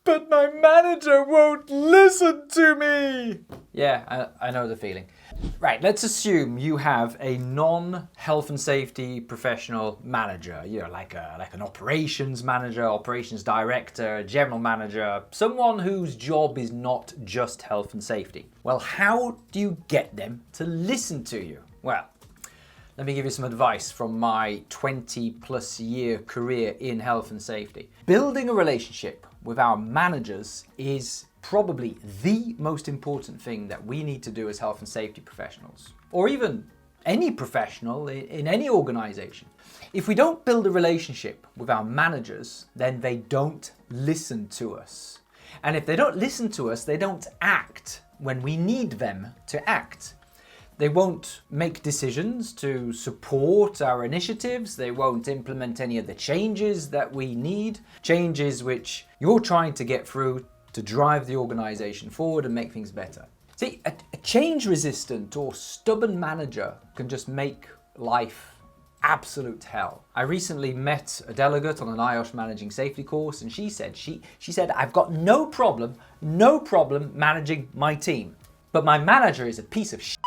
But my manager won't listen to me. Yeah, I know the feeling. Right, let's assume you have a non-health and safety professional manager. You're like an operations manager, operations director, general manager, someone whose job is not just health and safety. Well, how do you get them to listen to you? Well, let me give you some advice from my 20+ year career in health and safety. Building a relationship with our managers is probably the most important thing that we need to do as health and safety professionals, or even any professional in any organization. If we don't build a relationship with our managers, then they don't listen to us. And if they don't listen to us, they don't act when we need them to act. They won't make decisions to support our initiatives. They won't implement any of the changes that we need, changes which you're trying to get through to drive the organization forward and make things better. See, a change-resistant or stubborn manager can just make life absolute hell. I recently met a delegate on an IOSH managing safety course, and she said, I've got no problem managing my team, but my manager is a piece of shit.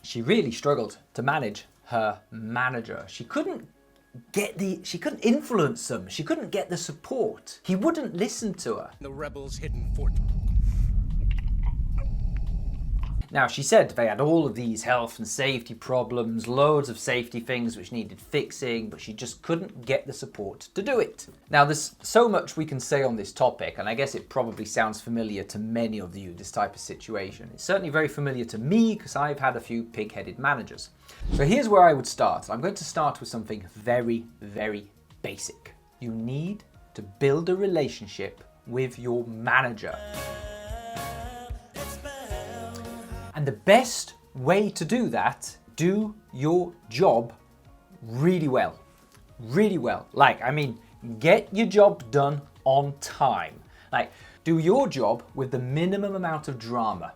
She really struggled to manage her manager. She couldn't influence them. She couldn't get the support. He wouldn't listen to her. The rebels' hidden fort. Now, she said they had all of these health and safety problems, loads of safety things which needed fixing, but she just couldn't get the support to do it. Now, there's so much we can say on this topic, and I guess it probably sounds familiar to many of you, this type of situation. It's certainly very familiar to me because I've had a few pig-headed managers. So here's where I would start. I'm going to start with something very, very basic. You need to build a relationship with your manager. And the best way to do that, do your job really well. Really well. Get your job done on time. Do your job with the minimum amount of drama,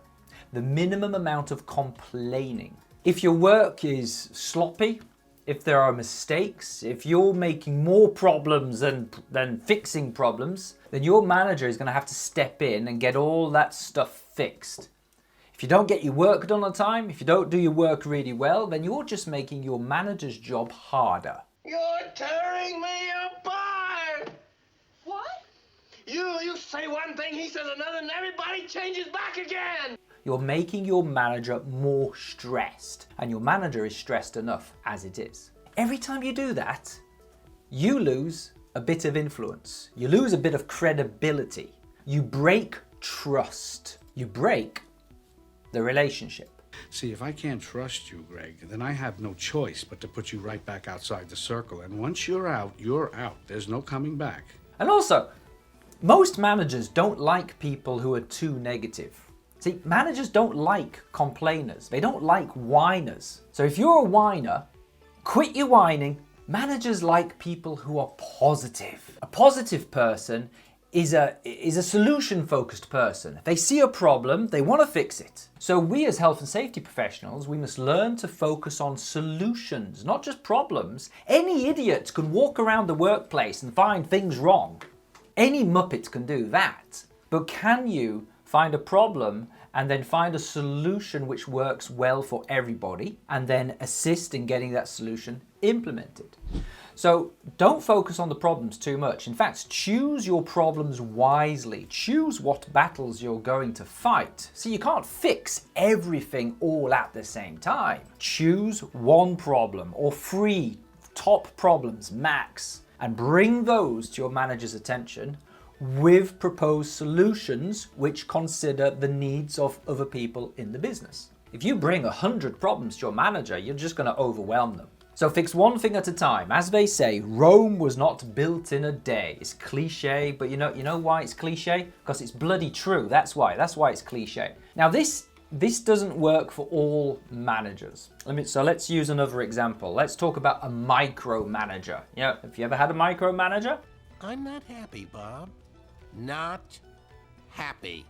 the minimum amount of complaining. If your work is sloppy, if there are mistakes, if you're making more problems than fixing problems, then your manager is going to have to step in and get all that stuff fixed. If you don't get your work done on time, if you don't do your work really well, then you're just making your manager's job harder. You're tearing me apart! What? You say one thing, he says another, and everybody changes back again! You're making your manager more stressed, and your manager is stressed enough as it is. Every time you do that, you lose a bit of influence. You lose a bit of credibility. You break trust. You break the relationship. See, if I can't trust you, Greg, then I have no choice but to put you right back outside the circle. And once you're out, you're out. There's no coming back. And also, most managers don't like people who are too negative. See, managers don't like complainers. They don't like whiners. So if you're a whiner, quit your whining. Managers like people who are positive. A positive person is a solution-focused person. They see a problem, they want to fix it. So we as health and safety professionals, we must learn to focus on solutions, not just problems. Any idiot can walk around the workplace and find things wrong. Any muppet can do that. But can you find a problem and then find a solution which works well for everybody and then assist in getting that solution implemented? So don't focus on the problems too much. In fact, choose your problems wisely. Choose what battles you're going to fight. See, you can't fix everything all at the same time. Choose one problem or 3 top problems max and bring those to your manager's attention with proposed solutions which consider the needs of other people in the business. If you bring 100 problems to your manager, you're just going to overwhelm them. So fix one thing at a time. As they say, Rome was not built in a day. It's cliche, but you know why it's cliche? Because it's bloody true. That's why it's cliche. Now this doesn't work for all managers. So let's use another example. Let's talk about a micromanager. Have you ever had a micromanager? I'm not happy, Bob. Not happy.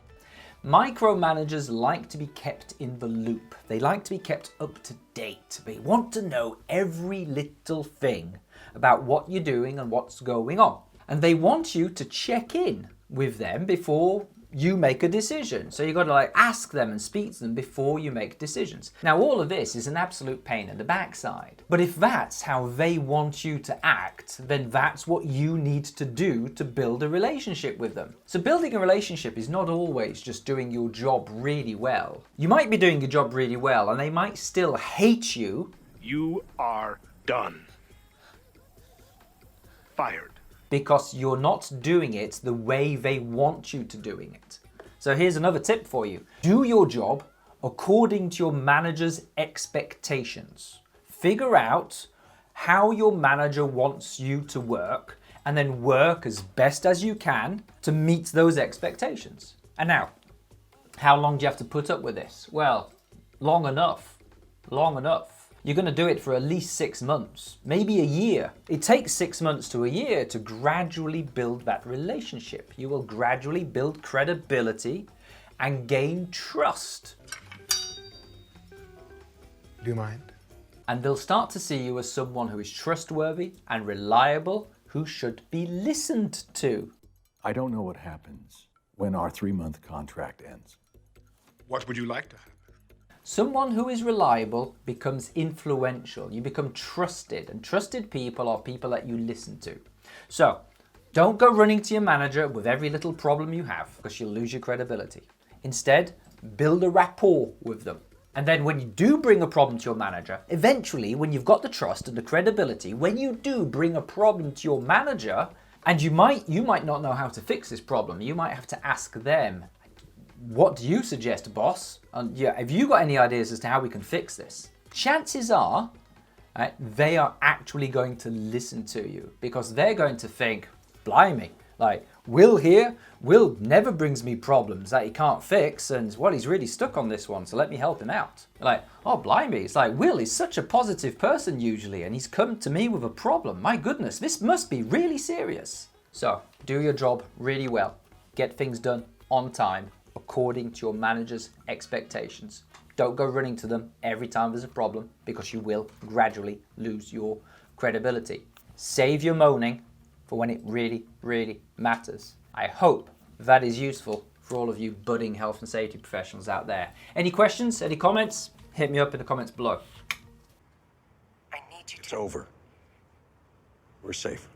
Micromanagers like to be kept in the loop. They like to be kept up to date. They want to know every little thing about what you're doing and what's going on. And they want you to check in with them before you make a decision. So you've got to like ask them and speak to them before you make decisions. Now all of this is an absolute pain in the backside. But if that's how they want you to act, then that's what you need to do to build a relationship with them. So building a relationship is not always just doing your job really well. You might be doing your job really well and they might still hate you. You are done. Fired. Because you're not doing it the way they want you to doing it. So here's another tip for you. Do your job according to your manager's expectations. Figure out how your manager wants you to work and then work as best as you can to meet those expectations. And now, how long do you have to put up with this? Well, long enough. Long enough. You're going to do it for at least 6 months, maybe a year. It takes 6 months to a year to gradually build that relationship. You will gradually build credibility and gain trust. Do you mind? And they'll start to see you as someone who is trustworthy and reliable, who should be listened to. I don't know what happens when our 3-month contract ends. What would you like to have? Someone who is reliable becomes influential. You become trusted, and trusted people are people that you listen to. So don't go running to your manager with every little problem you have, because you'll lose your credibility. Instead, build a rapport with them. And then when you do bring a problem to your manager, eventually when you've got the trust and the credibility, when you do bring a problem to your manager, and you might not know how to fix this problem, you might have to ask them, what do you suggest, boss? And yeah, have you got any ideas as to how we can fix this? Chances are, right, they are actually going to listen to you because they're going to think, blimey, like Will here, Will never brings me problems that he can't fix, and well, he's really stuck on this one, so let me help him out. Like, oh blimey, it's like Will is such a positive person usually, and he's come to me with a problem. My goodness, this must be really serious. So do your job really well. Get things done on time, according to your manager's expectations. Don't go running to them every time there's a problem because you will gradually lose your credibility. Save your moaning for when it really, really matters. I hope that is useful for all of you budding health and safety professionals out there. Any questions, any comments? Hit me up in the comments below. It's over. We're safe.